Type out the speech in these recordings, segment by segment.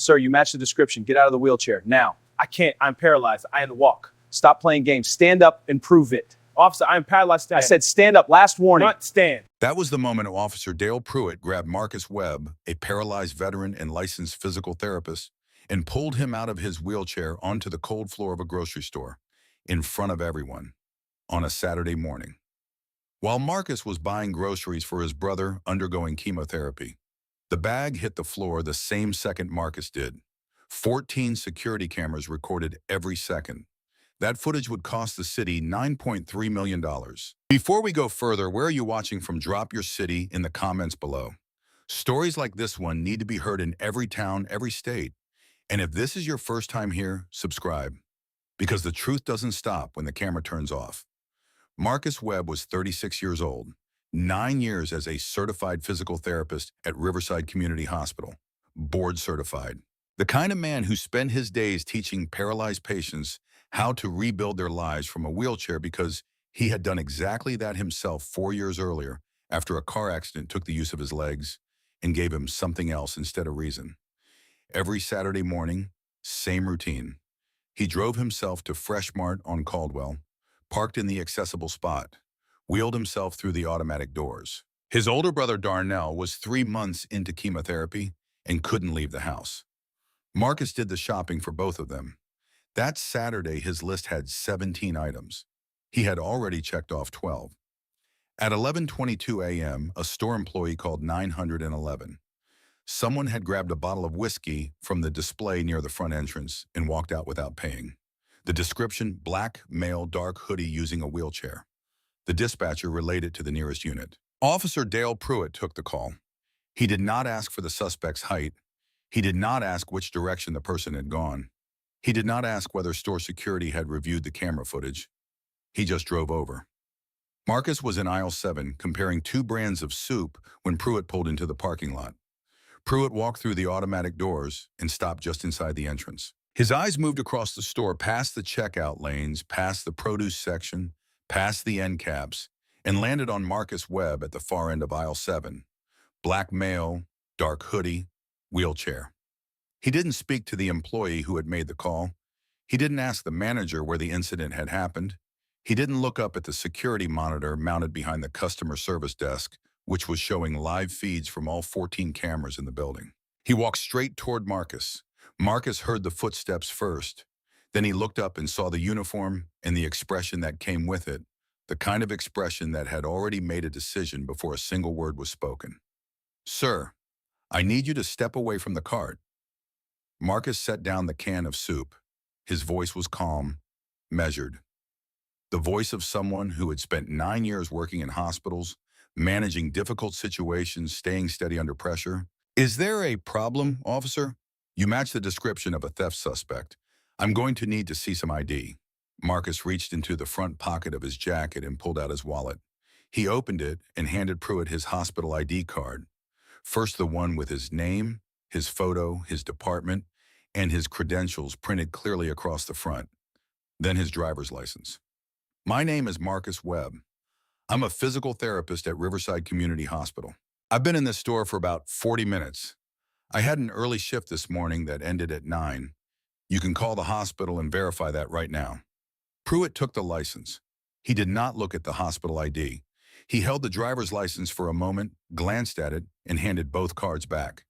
Sir, you match the description. Get out of the wheelchair. Now. I can't. I'm paralyzed. I had to walk. Stop playing games. Stand up and prove it. Officer, I'm paralyzed. Stand. I said stand up. Last warning. Not stand. That was the moment Officer Dale Pruitt grabbed Marcus Webb, a paralyzed veteran and licensed physical therapist, and pulled him out of his wheelchair onto the cold floor of a grocery store in front of everyone on a Saturday morning. While Marcus was buying groceries for his brother undergoing chemotherapy, the bag hit the floor the same second Marcus did. 14 security cameras recorded every second. That footage would cost the city $9.3 million. Before we go further, where are you watching from? Drop your city in the comments below. Stories like this one need to be heard in every town, every state. And if this is your first time here, subscribe. Because the truth doesn't stop when the camera turns off. Marcus Webb was 36 years old, 9 years as a certified physical therapist at Riverside Community Hospital, board certified. The kind of man who spent his days teaching paralyzed patients how to rebuild their lives from a wheelchair because he had done exactly that himself 4 years earlier after a car accident took the use of his legs and gave him something else instead of reason. Every Saturday morning, same routine. He drove himself to Fresh Mart on Caldwell, parked in the accessible spot, wheeled himself through the automatic doors. His older brother Darnell was 3 months into chemotherapy and couldn't leave the house. Marcus did the shopping for both of them. That Saturday, his list had 17 items. He had already checked off 12. At 11:22 a.m., a store employee called 911. Someone had grabbed a bottle of whiskey from the display near the front entrance and walked out without paying. The description, black, male, dark hoodie using a wheelchair. The dispatcher relayed it to the nearest unit. Officer Dale Pruitt took the call. He did not ask for the suspect's height. He did not ask which direction the person had gone. He did not ask whether store security had reviewed the camera footage. He just drove over. Marcus was in aisle 7 comparing 2 brands of soup when Pruitt pulled into the parking lot. Pruitt walked through the automatic doors and stopped just inside the entrance. His eyes moved across the store, past the checkout lanes, past the produce section, past the end caps, and landed on Marcus Webb at the far end of aisle 7. Black male, dark hoodie, wheelchair. He didn't speak to the employee who had made the call. He didn't ask the manager where the incident had happened. He didn't look up at the security monitor mounted behind the customer service desk, which was showing live feeds from all 14 cameras in the building. He walked straight toward Marcus. Marcus heard the footsteps first. Then he looked up and saw the uniform and the expression that came with it, the kind of expression that had already made a decision before a single word was spoken. "Sir, I need you to step away from the cart." Marcus set down the can of soup. His voice was calm, measured. The voice of someone who had spent 9 years working in hospitals, managing difficult situations, staying steady under pressure. "Is there a problem, officer? You match the description of a theft suspect. I'm going to need to see some ID." Marcus reached into the front pocket of his jacket and pulled out his wallet. He opened it and handed Pruitt his hospital ID card. First the one with his name, his photo, his department, and his credentials printed clearly across the front. Then his driver's license. "My name is Marcus Webb. I'm a physical therapist at Riverside Community Hospital. I've been in this store for about 40 minutes. I had an early shift this morning that ended at 9. You can call the hospital and verify that right now." Pruitt took the license. He did not look at the hospital ID. He held the driver's license for a moment, glanced at it, and handed both cards back.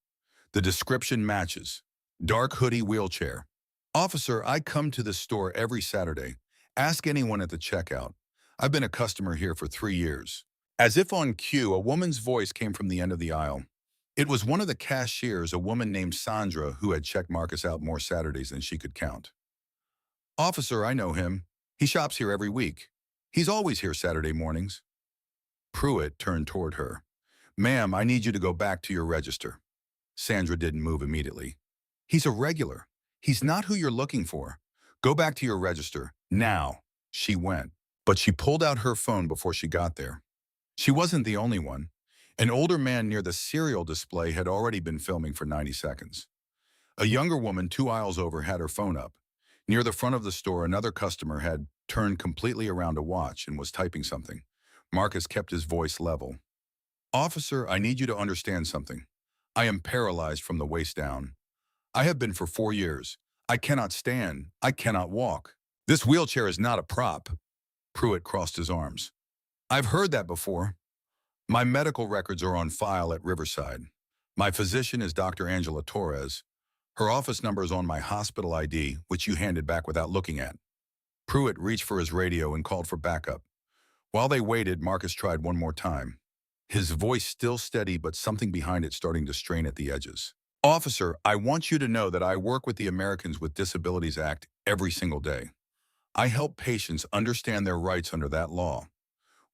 The description matches. Dark hoodie, wheelchair. "Officer, I come to this store every Saturday. Ask anyone at the checkout. I've been a customer here for 3 years." As if on cue, a woman's voice came from the end of the aisle. It was one of the cashiers, a woman named Sandra, who had checked Marcus out more Saturdays than she could count. "Officer, I know him. He shops here every week. He's always here Saturday mornings." Pruitt turned toward her. "Ma'am, I need you to go back to your register." Sandra didn't move immediately. "He's a regular. He's not who you're looking for. Go back to your register, now." She went, but she pulled out her phone before she got there. She wasn't the only one. An older man near the cereal display had already been filming for 90 seconds. A younger woman 2 aisles over had her phone up. Near the front of the store, another customer had turned completely around to watch and was typing something. Marcus kept his voice level. "Officer, I need you to understand something. I am paralyzed from the waist down. I have been for 4 years. I cannot stand. I cannot walk. This wheelchair is not a prop. Pruitt crossed his arms. I've heard that before. My medical records are on file at Riverside. My physician is Dr. Angela Torres. Her office number is on my hospital ID, which you handed back without looking at. Pruitt reached for his radio and called for backup. While they waited, Marcus tried one more time. His voice still steady, but something behind it starting to strain at the edges. Officer, I want you to know that I work with the Americans with Disabilities Act every single day. I help patients understand their rights under that law.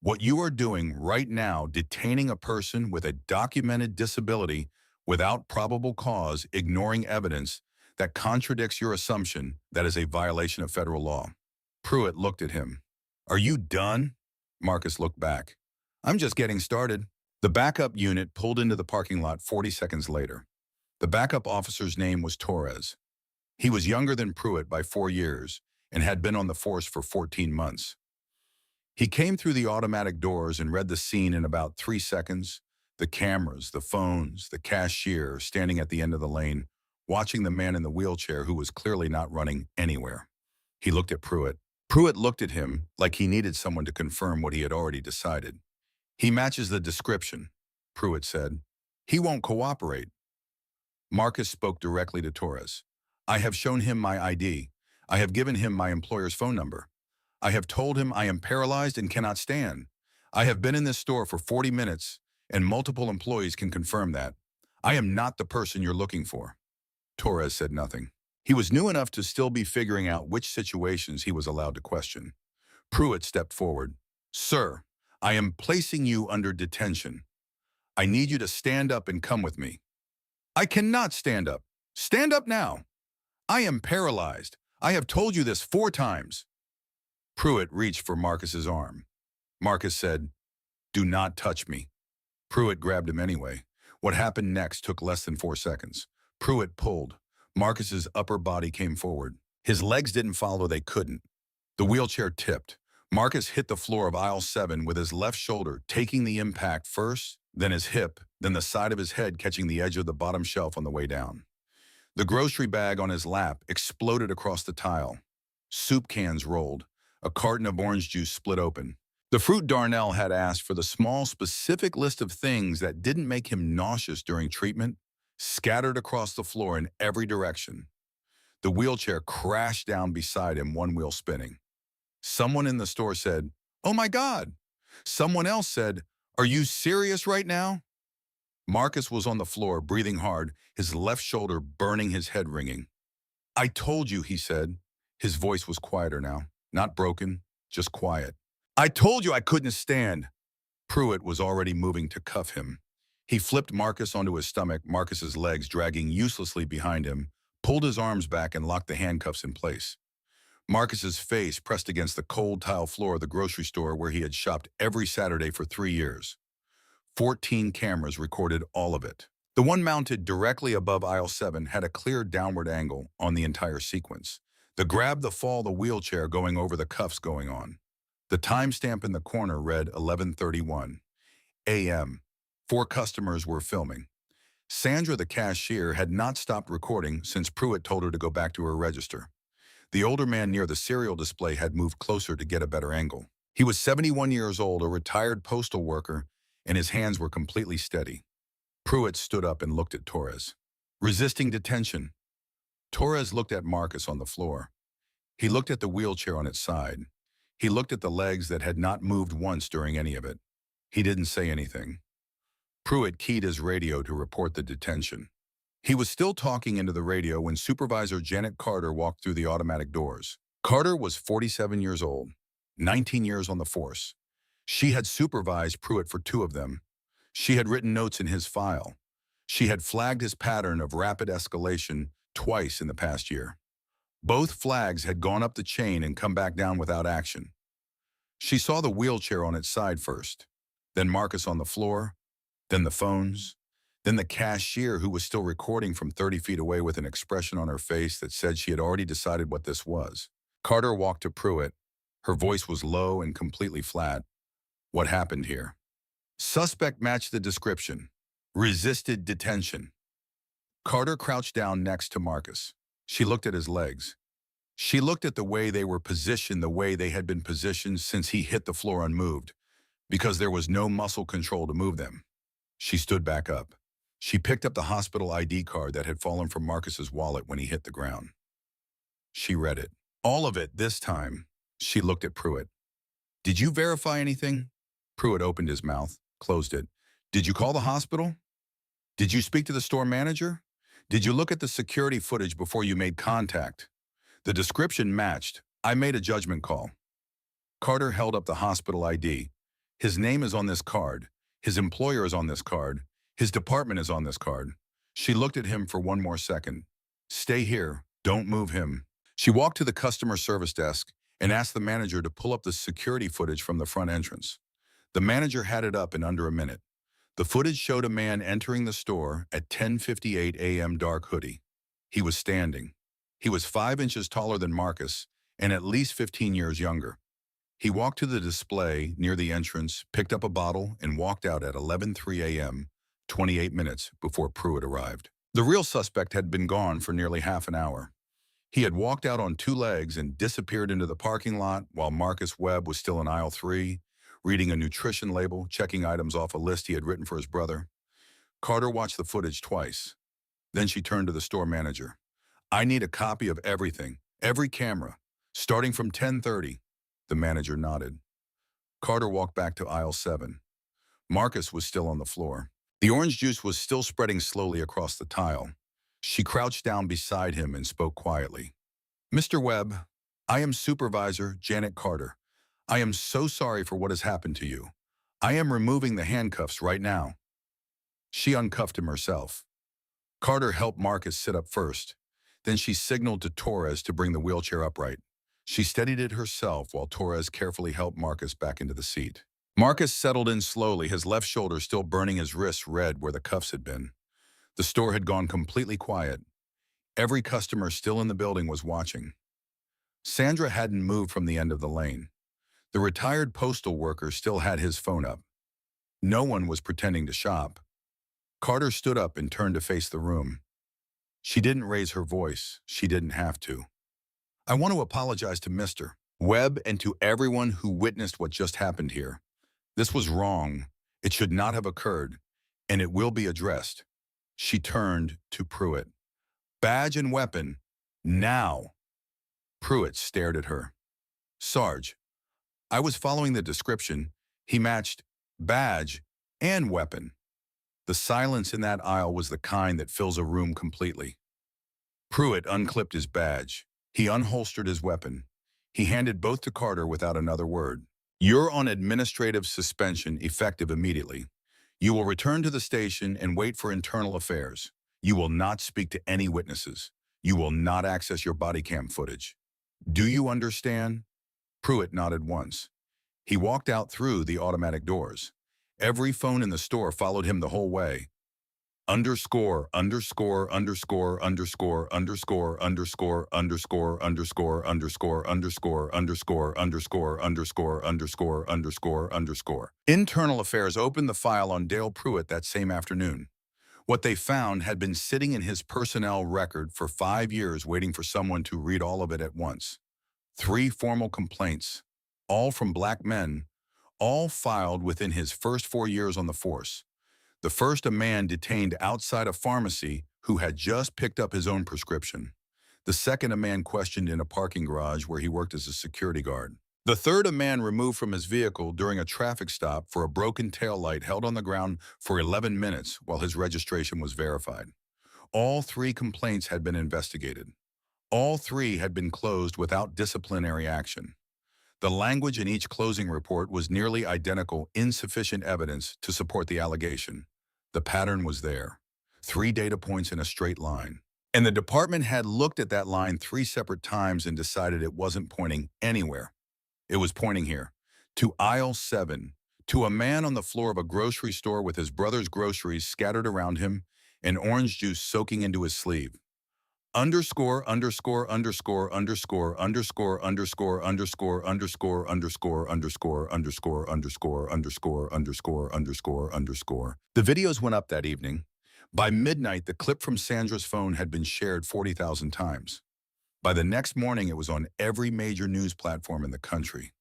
What you are doing right now, detaining a person with a documented disability without probable cause, ignoring evidence that contradicts your assumption, that is a violation of federal law. Pruitt looked at him. Are you done? Marcus looked back. I'm just getting started. The backup unit pulled into the parking lot 40 seconds later. The backup officer's name was Torres. He was younger than Pruitt by 4 years and had been on the force for 14 months. He came through the automatic doors and read the scene in about 3 seconds. The cameras, the phones, the cashier standing at the end of the lane, watching the man in the wheelchair who was clearly not running anywhere. He looked at Pruitt. Pruitt looked at him like he needed someone to confirm what he had already decided. He matches the description, Pruitt said. He won't cooperate. Marcus spoke directly to Torres. I have shown him my ID. I have given him my employer's phone number. I have told him I am paralyzed and cannot stand. I have been in this store for 40 minutes, and multiple employees can confirm that. I am not the person you're looking for. Torres said nothing. He was new enough to still be figuring out which situations he was allowed to question. Pruitt stepped forward. Sir, I am placing you under detention. I need you to stand up and come with me. I cannot stand up. Stand up now. I am paralyzed. I have told you this 4 times. Pruitt reached for Marcus's arm. Marcus said, do not touch me. Pruitt grabbed him anyway. What happened next took less than 4 seconds. Pruitt pulled. Marcus's upper body came forward. His legs didn't follow, they couldn't. The wheelchair tipped. Marcus hit the floor of aisle 7 with his left shoulder, taking the impact first, then his hip, then the side of his head catching the edge of the bottom shelf on the way down. The grocery bag on his lap exploded across the tile. Soup cans rolled. A carton of orange juice split open. The fruit Darnell had asked for the small, specific list of things that didn't make him nauseous during treatment, scattered across the floor in every direction. The wheelchair crashed down beside him, one wheel spinning. Someone in the store said, "Oh my God." Someone else said, "Are you serious right now?" Marcus was on the floor, breathing hard, his left shoulder burning, his head ringing. "I told you," he said. His voice was quieter now, not broken, just quiet. "I told you I couldn't stand." Pruitt was already moving to cuff him. He flipped Marcus onto his stomach, Marcus's legs dragging uselessly behind him, pulled his arms back and locked the handcuffs in place. Marcus's face pressed against the cold tile floor of the grocery store where he had shopped every Saturday for 3 years. 14 cameras recorded all of it. The one mounted directly above aisle 7 had a clear downward angle on the entire sequence. The grab, the fall, the wheelchair going over, the cuffs going on. The timestamp in the corner read 11:31 a.m. 4 customers were filming. Sandra, the cashier, had not stopped recording since Pruitt told her to go back to her register. The older man near the cereal display had moved closer to get a better angle. He was 71 years old, a retired postal worker, and his hands were completely steady. Pruitt stood up and looked at Torres. Resisting detention. Torres looked at Marcus on the floor. He looked at the wheelchair on its side. He looked at the legs that had not moved once during any of it. He didn't say anything. Pruitt keyed his radio to report the detention. He was still talking into the radio when Supervisor Janet Carter walked through the automatic doors. Carter was 47 years old, 19 years on the force. She had supervised Pruitt for 2 of them. She had written notes in his file. She had flagged his pattern of rapid escalation twice in the past year. Both flags had gone up the chain and come back down without action. She saw the wheelchair on its side first, then Marcus on the floor, then the phones, then the cashier who was still recording from 30 feet away with an expression on her face that said she had already decided what this was. Carter walked to Pruitt. Her voice was low and completely flat. What happened here? Suspect matched the description. Resisted detention. Carter crouched down next to Marcus. She looked at his legs. She looked at the way they were positioned, the way they had been positioned since he hit the floor unmoved, because there was no muscle control to move them. She stood back up. She picked up the hospital ID card that had fallen from Marcus's wallet when he hit the ground. She read it. All of it this time. She looked at Pruitt. Did you verify anything? Pruitt opened his mouth, closed it. Did you call the hospital? Did you speak to the store manager? Did you look at the security footage before you made contact? The description matched. I made a judgment call. Carter held up the hospital ID. His name is on this card. His employer is on this card. His department is on this card. She looked at him for one more second. Stay here. Don't move him. She walked to the customer service desk and asked the manager to pull up the security footage from the front entrance. The manager had it up in under a minute. The footage showed a man entering the store at 10:58 a.m. dark hoodie. He was standing. He was 5 inches taller than Marcus and at least 15 years younger. He walked to the display near the entrance, picked up a bottle, and walked out at 11:03 a.m., 28 minutes before Pruitt arrived. The real suspect had been gone for nearly half an hour. He had walked out on 2 legs and disappeared into the parking lot while Marcus Webb was still in aisle 3, reading a nutrition label, checking items off a list he had written for his brother. Carter watched the footage twice. Then she turned to the store manager. I need a copy of everything, every camera, starting from 10:30. The manager nodded. Carter walked back to aisle 7. Marcus was still on the floor. The orange juice was still spreading slowly across the tile. She crouched down beside him and spoke quietly. Mr. Webb, I am Supervisor Janet Carter. I am so sorry for what has happened to you. I am removing the handcuffs right now. She uncuffed him herself. Carter helped Marcus sit up first. Then she signaled to Torres to bring the wheelchair upright. She steadied it herself while Torres carefully helped Marcus back into the seat. Marcus settled in slowly, his left shoulder still burning his wrists red where the cuffs had been. The store had gone completely quiet. Every customer still in the building was watching. Sandra hadn't moved from the end of the lane. The retired postal worker still had his phone up. No one was pretending to shop. Carter stood up and turned to face the room. She didn't raise her voice. She didn't have to. I want to apologize to Mr. Webb and to everyone who witnessed what just happened here. This was wrong. It should not have occurred, and it will be addressed. She turned to Pruitt. Badge and weapon, now. Pruitt stared at her. Sarge, I was following the description. He matched badge and weapon. The silence in that aisle was the kind that fills a room completely. Pruitt unclipped his badge. He unholstered his weapon. He handed both to Carter without another word. You're on administrative suspension effective immediately. You will return to the station and wait for internal affairs. You will not speak to any witnesses. You will not access your body cam footage. Do you understand? Pruitt nodded once. He walked out through the automatic doors. Every phone in the store followed him the whole way. Underscore, underscore, underscore, underscore, underscore, underscore, underscore, underscore, underscore, underscore, underscore, underscore, underscore, underscore, underscore, underscore. Internal Affairs opened the file on Dale Pruitt that same afternoon. What they found had been sitting in his personnel record for 5 years waiting for someone to read all of it at once. 3 formal complaints, all from black men, all filed within his first 4 years on the force. The first, a man detained outside a pharmacy who had just picked up his own prescription. The second, a man questioned in a parking garage where he worked as a security guard. The third, a man removed from his vehicle during a traffic stop for a broken taillight held on the ground for 11 minutes while his registration was verified. All 3 complaints had been investigated. All 3 had been closed without disciplinary action. The language in each closing report was nearly identical, insufficient evidence to support the allegation. The pattern was there. 3 data points in a straight line. And the department had looked at that line 3 separate times and decided it wasn't pointing anywhere. It was pointing here, to aisle 7, to a man on the floor of a grocery store with his brother's groceries scattered around him and orange juice soaking into his sleeve. Underscore, underscore, underscore, underscore, underscore, underscore, underscore, underscore, underscore, underscore, underscore, underscore, underscore, underscore, underscore, underscore. The videos went up that evening. By midnight, the clip from Sandra's phone had been shared 40,000 times. By the next morning, it was on every major news platform in the country.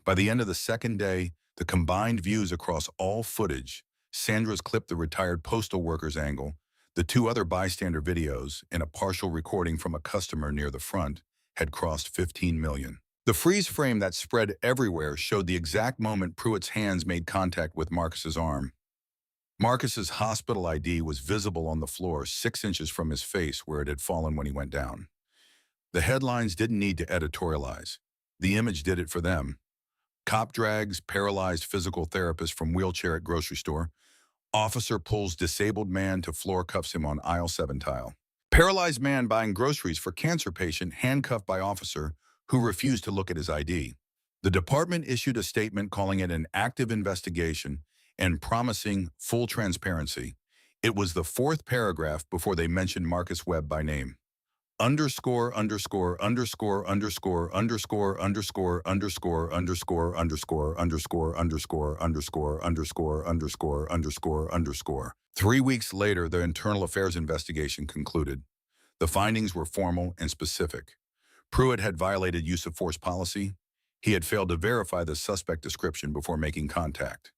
By the end of the second day, the combined views across all footage, Sandra's clip, the retired postal worker's angle, the two other bystander videos, and a partial recording from a customer near the front, had crossed 15 million. The freeze frame that spread everywhere showed the exact moment Pruitt's hands made contact with Marcus's arm. Marcus's hospital ID was visible on the floor 6 inches from his face where it had fallen when he went down. The headlines didn't need to editorialize. The image did it for them. Cop drags paralyzed physical therapist from wheelchair at grocery store. Officer pulls disabled man to floor, cuffs him on aisle 7 tile. Paralyzed man buying groceries for cancer patient handcuffed by officer who refused to look at his ID. The department issued a statement calling it an active investigation and promising full transparency. It was the 4th paragraph before they mentioned Marcus Webb by name. Underscore, underscore, underscore, underscore, underscore, underscore, underscore, underscore, underscore, underscore, underscore, underscore, underscore, underscore, underscore, underscore. 3 weeks later, the internal affairs investigation concluded. The findings were formal and specific. Pruitt had violated use of force policy. He had failed to verify the suspect description before making contact.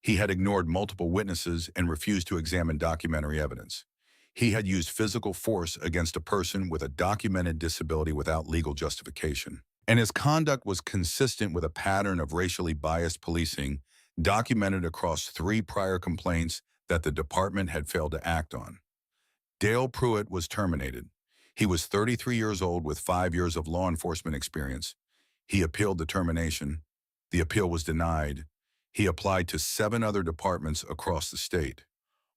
He had ignored multiple witnesses and refused to examine documentary evidence. He had used physical force against a person with a documented disability without legal justification. And his conduct was consistent with a pattern of racially biased policing documented across 3 prior complaints that the department had failed to act on. Dale Pruitt was terminated. He was 33 years old with 5 years of law enforcement experience. He appealed the termination. The appeal was denied. He applied to 7 other departments across the state.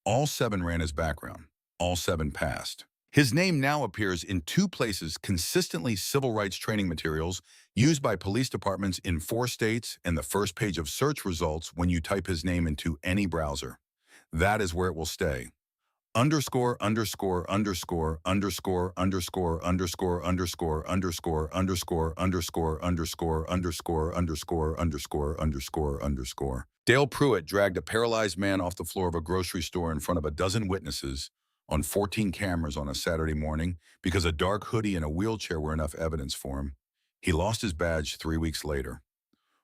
All 7 ran his background. All 7 passed. His name now appears in 2 places consistently civil rights training materials used by police departments in 4 states and the first page of search results when you type his name into any browser. That is where it will stay. Underscore, underscore, underscore, underscore, underscore, underscore, underscore, underscore, underscore, underscore, underscore, underscore, underscore, underscore, underscore, underscore. Dale Pruitt dragged a paralyzed man off the floor of a grocery store in front of a dozen witnesses on 14 cameras on a Saturday morning because a dark hoodie and a wheelchair were enough evidence for him. He lost his badge 3 weeks later.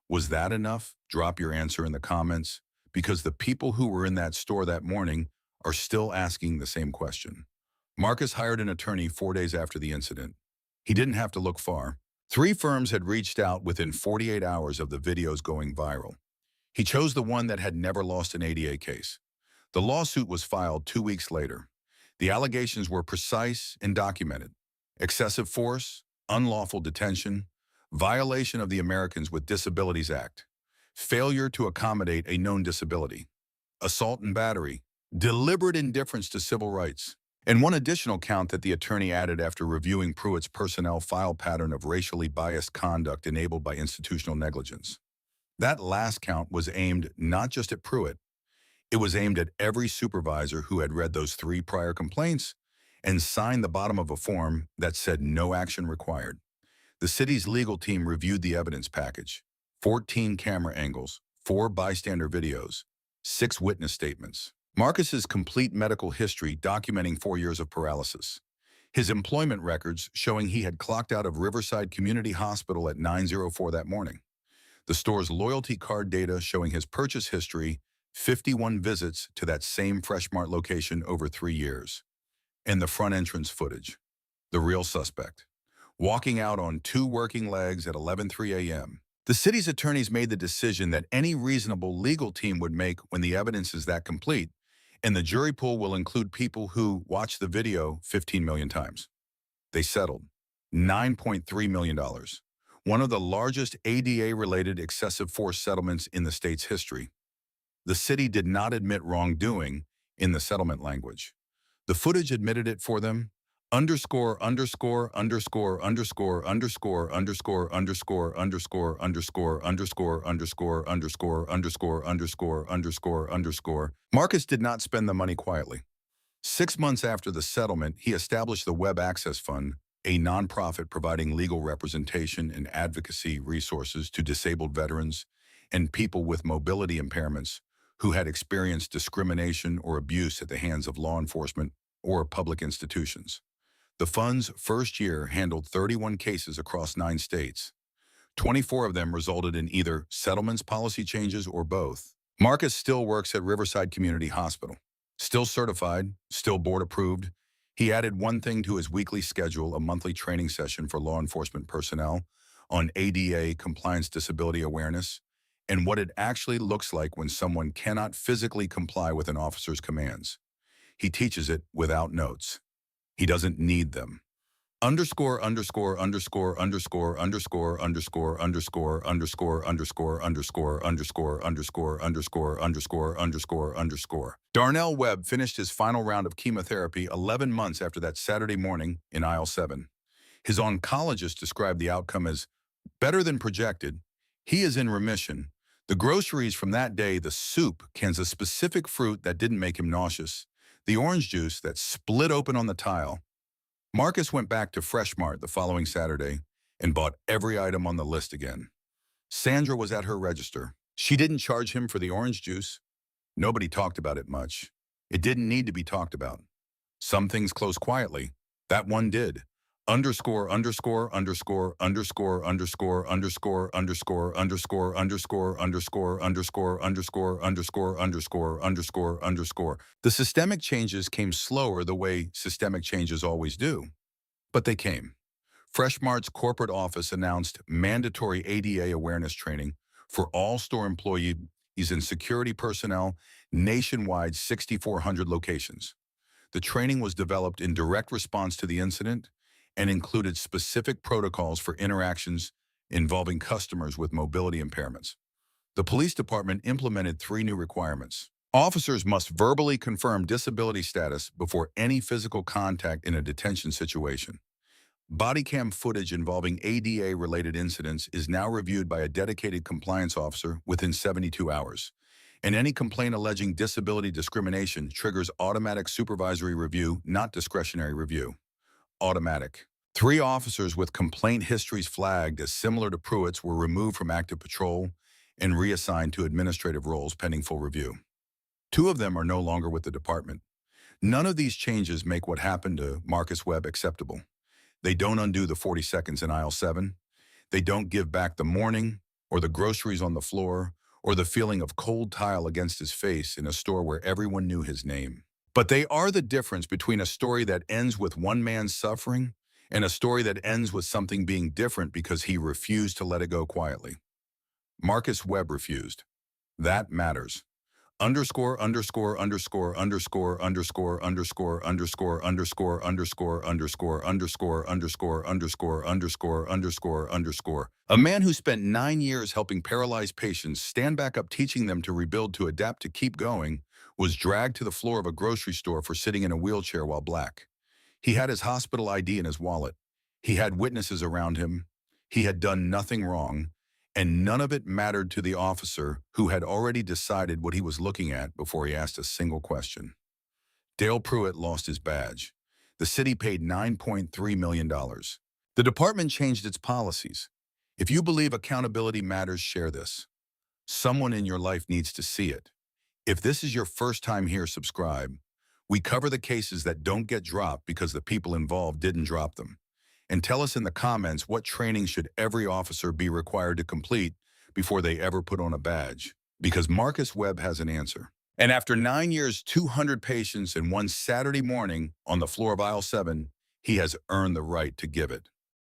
Was that enough? Drop your answer in the comments, because the people who were in that store that morning are still asking the same question. Marcus hired an attorney 4 days after the incident. He didn't have to look far. 3 firms had reached out within 48 hours of the videos going viral. He chose the one that had never lost an ADA case. The lawsuit was filed 2 weeks later. The allegations were precise and documented. Excessive force, unlawful detention, violation of the Americans with Disabilities Act, failure to accommodate a known disability, assault and battery, deliberate indifference to civil rights, and one additional count that the attorney added after reviewing Pruitt's personnel file pattern of racially biased conduct enabled by institutional negligence. That last count was aimed not just at Pruitt. It was aimed at every supervisor who had read those 3 prior complaints and signed the bottom of a form that said no action required. The city's legal team reviewed the evidence package: 14 camera angles, 4 bystander videos, 6 witness statements. Marcus's complete medical history documenting 4 years of paralysis. His employment records showing he had clocked out of Riverside Community Hospital at 9:04 that morning. The store's loyalty card data showing his purchase history, 51 visits to that same Fresh Mart location over 3 years. And the front entrance footage. The real suspect, walking out on 2 working legs at 11:03 a.m. The city's attorneys made the decision that any reasonable legal team would make when the evidence is that complete, and the jury pool will include people who watched the video 15 million times. They settled $9.3 million, one of the largest ADA-related excessive force settlements in the state's history. The city did not admit wrongdoing in the settlement language. The footage admitted it for them. Underscore, underscore, underscore, underscore, underscore, underscore, underscore, underscore, underscore, underscore, underscore, underscore, underscore, underscore, underscore, underscore. Marcus did not spend the money quietly. 6 months after the settlement, he established the Web Access Fund, a nonprofit providing legal representation and advocacy resources to disabled veterans and people with mobility impairments who had experienced discrimination or abuse at the hands of law enforcement or public institutions. The fund's first year handled 31 cases across 9 states. 24 of them resulted in either settlements, policy changes, or both. Marcus still works at Riverside Community Hospital. Still certified, still board approved. He added one thing to his weekly schedule, a monthly training session for law enforcement personnel on ADA compliance disability awareness and what it actually looks like when someone cannot physically comply with an officer's commands. He teaches it without notes. He doesn't need them. Underscore, underscore, underscore, underscore, underscore, underscore, underscore, underscore, underscore, underscore, underscore, underscore, underscore, underscore, underscore, underscore. Darnell Webb finished his final round of chemotherapy 11 months after that Saturday morning in aisle 7. His oncologist described the outcome as better than projected. He is in remission. The groceries from that day, the soup, cans of specific fruit that didn't make him nauseous, the orange juice that split open on the tile. Marcus went back to Fresh Mart the following Saturday and bought every item on the list again. Sandra was at her register. She didn't charge him for the orange juice. Nobody talked about it much. It didn't need to be talked about. Some things closed quietly. That one did. Underscore, underscore, underscore, underscore, underscore, underscore, underscore, underscore, underscore, underscore, underscore, underscore, underscore, underscore, underscore, underscore. The systemic changes came slower the way systemic changes always do, but they came. Fresh Mart's corporate office announced mandatory ADA awareness training for all store employees and security personnel nationwide, 6,400 locations. The training was developed in direct response to the incident and included specific protocols for interactions involving customers with mobility impairments. The police department implemented 3 new requirements. Officers must verbally confirm disability status before any physical contact in a detention situation. Body cam footage involving ADA-related incidents is now reviewed by a dedicated compliance officer within 72 hours. And any complaint alleging disability discrimination triggers automatic supervisory review, not discretionary review. Automatic. 3 officers with complaint histories flagged as similar to Pruitt's were removed from active patrol and reassigned to administrative roles pending full review. 2 of them are no longer with the department. None of these changes make what happened to Marcus Webb acceptable. They don't undo the 40 seconds in aisle 7. They don't give back the morning or the groceries on the floor or the feeling of cold tile against his face in a store where everyone knew his name. But they are the difference between a story that ends with one man's suffering and a story that ends with something being different because he refused to let it go quietly. Marcus Webb refused. That matters. Underscore, underscore, underscore, underscore, underscore, underscore, underscore, underscore, underscore, underscore, underscore, underscore, underscore, underscore, underscore, underscore. A man who spent 9 years helping paralyzed patients stand back up, teaching them to rebuild, to adapt, to keep going, was dragged to the floor of a grocery store for sitting in a wheelchair while black. He had his hospital ID in his wallet. He had witnesses around him. He had done nothing wrong, and none of it mattered to the officer who had already decided what he was looking at before he asked a single question. Dale Pruitt lost his badge. The city paid $9.3 million. The department changed its policies. If you believe accountability matters, share this. Someone in your life needs to see it. If this is your first time here, subscribe. We cover the cases that don't get dropped because the people involved didn't drop them. And tell us in the comments, what training should every officer be required to complete before they ever put on a badge? Because Marcus Webb has an answer. And after 9 years, 200 patients, and one Saturday morning on the floor of aisle 7, he has earned the right to give it.